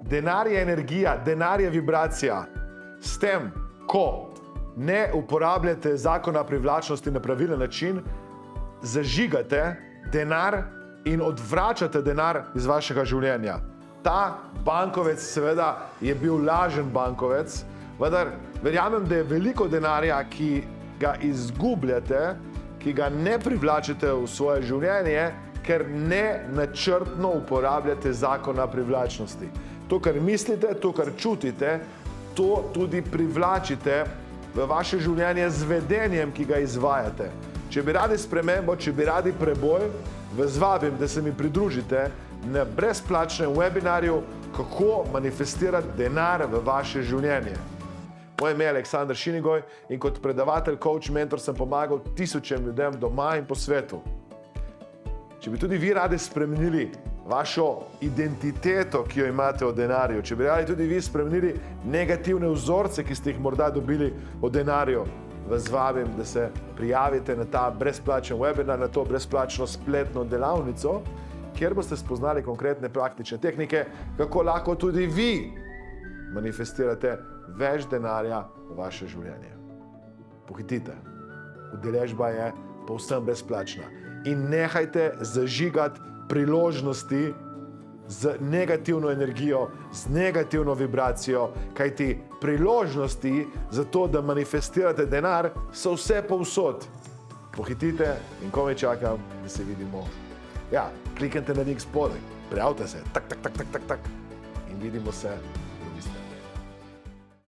Denar je energija, denar je vibracija. S tem, ko ne uporabljate zakona privlačnosti na pravilen način, zažigate denar in odvračate denar iz vašega življenja. Ta bankovec seveda je bil lažen bankovec, vendar verjamem, da je veliko denarja, ki ga izgubljate, ki ga ne privlačite v svoje življenje, ker ne načrtno uporabljate zakona privlačnosti. To, kar mislite, to, kar čutite, to tudi privlačite v vaše življenje z vedenjem, ki ga izvajate. Če bi radi spremembo, če bi radi preboj, vas vabim, da se mi pridružite na brezplačnem webinarju, kako manifestirati denar v vaše življenje. Moje ime je Aleksandar Šinigoj in kot predavatelj, coach, mentor sem pomagal tisočem ljudem doma in po svetu. Če bi tudi vi radi spremenili vašo identiteto, ki jo imate o denarju, če bi radi tudi vi spremenili negativne vzorce, ki ste jih morda dobili o denarju, vas vabim, da se prijavite na ta brezplačen webinar, na to brezplačno spletno delavnico, kjer boste spoznali konkretne praktične tehnike, kako lahko tudi vi manifestirate več denarja v vaše življenje. Pohitite. Udeležba je povsem brezplačna. In nehajte zažigati priložnosti z negativno energijo, z negativno vibracijo, kajti priložnosti za to, da manifestirate denar, so vse povsod. Pohitite in komaj čakam, da se vidimo. Ja, kliknite na link spodaj, prijavite se, tak, in vidimo se